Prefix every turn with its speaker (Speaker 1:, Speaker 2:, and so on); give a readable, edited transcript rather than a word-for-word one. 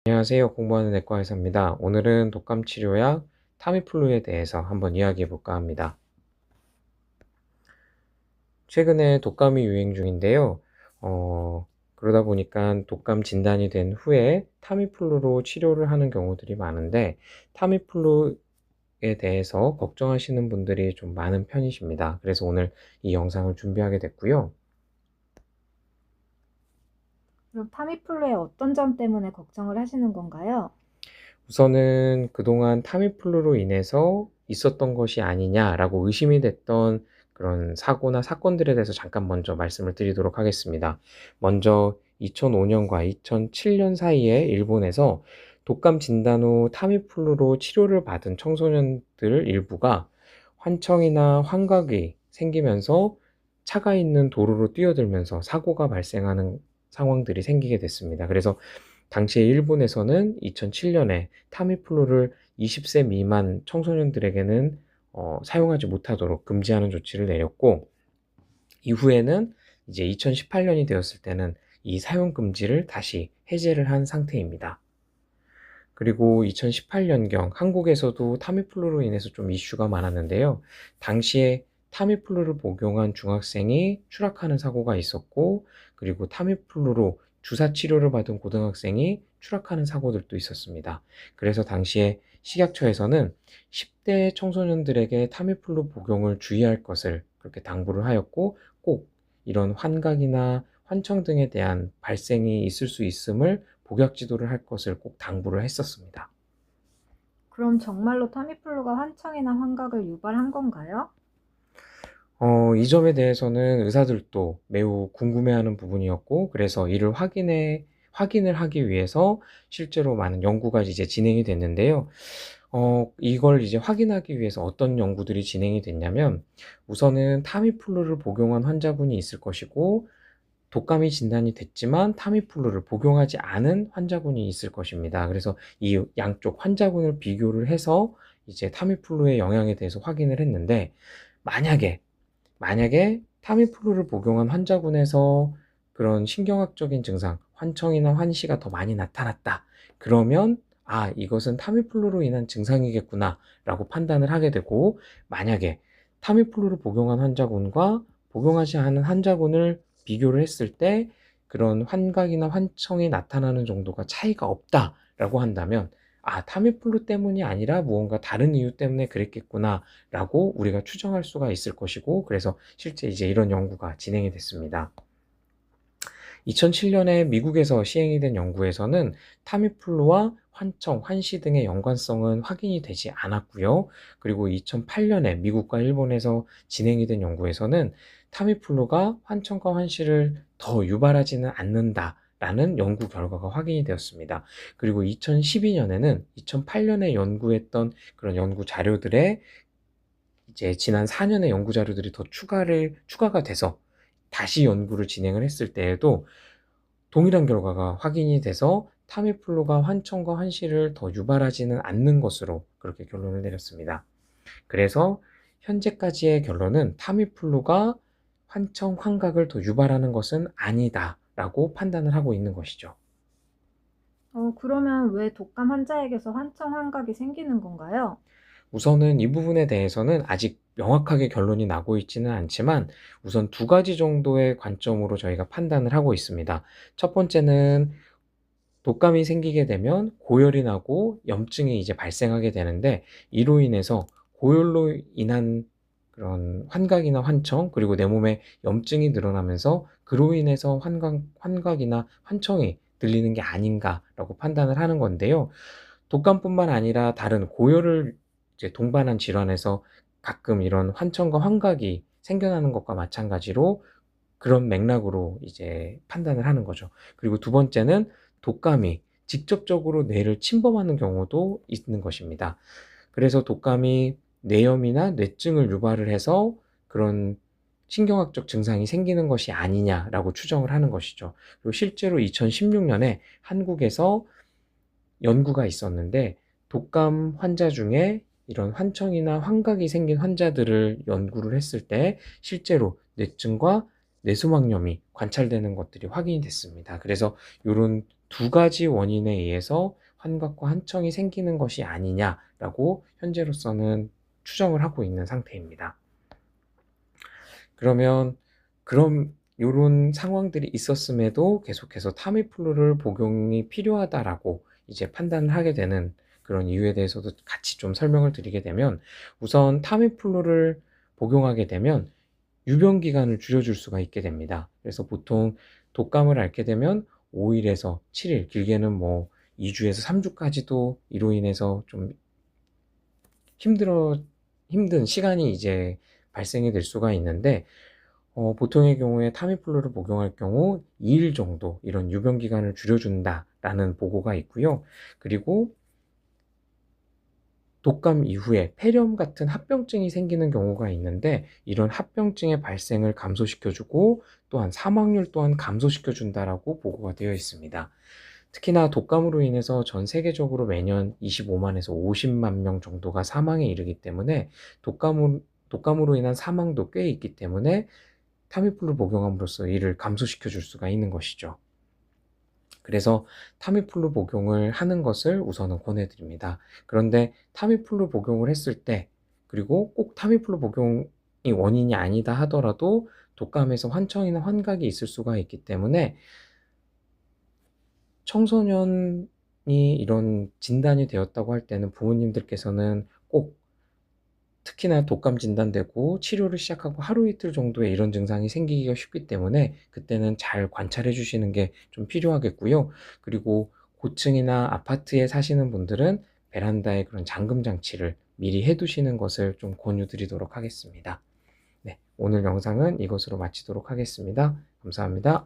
Speaker 1: 안녕하세요. 공부하는 내과 의사입니다. 오늘은 독감 치료약 타미플루에 대해서 한번 이야기해 볼까 합니다. 최근에 독감이 유행 중인데요. 그러다 보니까 독감 진단이 된 후에 타미플루로 치료를 하는 경우들이 많은데, 타미플루에 대해서 걱정하시는 분들이 좀 많은 편이십니다. 그래서 오늘 이 영상을 준비하게 됐고요.
Speaker 2: 그럼 타미플루의 어떤 점 때문에 걱정을 하시는 건가요?
Speaker 1: 우선은 그동안 타미플루로 인해서 있었던 것이 아니냐라고 의심이 됐던 그런 사고나 사건들에 대해서 잠깐 먼저 말씀을 드리도록 하겠습니다. 먼저 2005년과 2007년 사이에 일본에서 독감 진단 후 타미플루로 치료를 받은 청소년들 일부가 환청이나 환각이 생기면서 차가 있는 도로로 뛰어들면서 사고가 발생하는 상황들이 생기게 됐습니다. 그래서 당시에 일본에서는 2007년에 타미플루를 20세 미만 청소년들에게는 사용하지 못하도록 금지하는 조치를 내렸고, 이후에는 이제 2018년이 되었을 때는 이 사용 금지를 다시 해제를 한 상태입니다. 그리고 2018년경 한국에서도 타미플루로 인해서 좀 이슈가 많았는데요. 당시에 타미플루를 복용한 중학생이 추락하는 사고가 있었고, 그리고 타미플루로 주사 치료를 받은 고등학생이 추락하는 사고들도 있었습니다. 그래서 당시에 식약처에서는 10대 청소년들에게 타미플루 복용을 주의할 것을 그렇게 당부를 하였고, 꼭 이런 환각이나 환청 등에 대한 발생이 있을 수 있음을 복약 지도를 할 것을 꼭 당부를 했었습니다.
Speaker 2: 그럼 정말로 타미플루가 환청이나 환각을 유발한 건가요?
Speaker 1: 이 점에 대해서는 의사들도 매우 궁금해하는 부분이었고, 그래서 이를 확인을 하기 위해서 실제로 많은 연구가 이제 진행이 됐는데요. 이걸 이제 확인하기 위해서 어떤 연구들이 진행이 됐냐면, 우선은 타미플루를 복용한 환자분이 있을 것이고, 독감이 진단이 됐지만 타미플루를 복용하지 않은 환자군이 있을 것입니다. 그래서 이 양쪽 환자군을 비교를 해서 이제 타미플루의 영향에 대해서 확인을 했는데, 만약에 타미플루를 복용한 환자군에서 그런 신경학적인 증상, 환청이나 환시가 더 많이 나타났다. 그러면 이것은 타미플루로 인한 증상이겠구나 라고 판단을 하게 되고, 만약에 타미플루를 복용한 환자군과 복용하지 않은 환자군을 비교를 했을 때 그런 환각이나 환청이 나타나는 정도가 차이가 없다라고 한다면, 타미플루 때문이 아니라 무언가 다른 이유 때문에 그랬겠구나 라고 우리가 추정할 수가 있을 것이고, 그래서 실제 이제 이런 연구가 진행이 됐습니다. 2007년에 미국에서 시행이 된 연구에서는 타미플루와 환청, 환시 등의 연관성은 확인이 되지 않았고요. 그리고 2008년에 미국과 일본에서 진행이 된 연구에서는 타미플루가 환청과 환시를 더 유발하지는 않는다라는 연구 결과가 확인이 되었습니다. 그리고 2012년에는 2008년에 연구했던 그런 연구 자료들에 이제 지난 4년의 연구 자료들이 더 추가가 돼서 다시 연구를 진행을 했을 때에도 동일한 결과가 확인이 돼서 타미플루가 환청과 환시를 더 유발하지는 않는 것으로 그렇게 결론을 내렸습니다. 그래서 현재까지의 결론은 타미플루가 환청, 환각을 더 유발하는 것은 아니다라고 판단을 하고 있는 것이죠.
Speaker 2: 그러면 왜 독감 환자에게서 환청, 환각이 생기는 건가요?
Speaker 1: 우선은 이 부분에 대해서는 아직 명확하게 결론이 나고 있지는 않지만, 우선 두 가지 정도의 관점으로 저희가 판단을 하고 있습니다. 첫 번째는 독감이 생기게 되면 고열이 나고 염증이 이제 발생하게 되는데, 이로 인해서 고열로 인한 그런 환각이나 환청, 그리고 내 몸에 염증이 늘어나면서 그로 인해서 환각이나 환청이 들리는 게 아닌가라고 판단을 하는 건데요. 독감뿐만 아니라 다른 고열을 이제 동반한 질환에서 가끔 이런 환청과 환각이 생겨나는 것과 마찬가지로 그런 맥락으로 이제 판단을 하는 거죠. 그리고 두 번째는 독감이 직접적으로 뇌를 침범하는 경우도 있는 것입니다. 그래서 독감이 뇌염이나 뇌증을 유발을 해서 그런 신경학적 증상이 생기는 것이 아니냐라고 추정을 하는 것이죠. 그리고 실제로 2016년에 한국에서 연구가 있었는데, 독감 환자 중에 이런 환청이나 환각이 생긴 환자들을 연구를 했을 때 실제로 뇌증과 뇌수막염이 관찰되는 것들이 확인이 됐습니다. 그래서 이런 두 가지 원인에 의해서 환각과 환청이 생기는 것이 아니냐라고 현재로서는 추정을 하고 있는 상태입니다. 그러면 그럼 요런 상황들이 있었음에도 계속해서 타미플루를 복용이 필요하다라고 이제 판단을 하게 되는 그런 이유에 대해서도 같이 좀 설명을 드리게 되면, 우선 타미플루를 복용하게 되면 유병 기간을 줄여줄 수가 있게 됩니다. 그래서 보통 독감을 앓게 되면 5일에서 7일, 길게는 뭐 2주에서 3주까지도 이로 인해서 좀 힘든 시간이 이제 발생이 될 수가 있는데, 보통의 경우에 타미플루를 복용할 경우 2일 정도 이런 유병 기간을 줄여준다라는 보고가 있고요. 그리고 독감 이후에 폐렴 같은 합병증이 생기는 경우가 있는데, 이런 합병증의 발생을 감소시켜주고 또한 사망률 또한 감소시켜준다라고 보고가 되어 있습니다. 특히나 독감으로 인해서 전 세계적으로 매년 25만에서 50만 명 정도가 사망에 이르기 때문에 독감으로 인한 사망도 꽤 있기 때문에 타미플루 복용함으로써 이를 감소시켜 줄 수가 있는 것이죠. 그래서 타미플루 복용을 하는 것을 우선은 권해드립니다. 그런데 타미플루 복용을 했을 때, 그리고 꼭 타미플루 복용이 원인이 아니다 하더라도 독감에서 환청이나 환각이 있을 수가 있기 때문에, 청소년이 이런 진단이 되었다고 할 때는 부모님들께서는 꼭, 특히나 독감 진단되고 치료를 시작하고 하루 이틀 정도에 이런 증상이 생기기가 쉽기 때문에 그때는 잘 관찰해 주시는 게 좀 필요하겠고요. 그리고 고층이나 아파트에 사시는 분들은 베란다에 그런 잠금 장치를 미리 해 두시는 것을 좀 권유 드리도록 하겠습니다. 네, 오늘 영상은 이것으로 마치도록 하겠습니다. 감사합니다.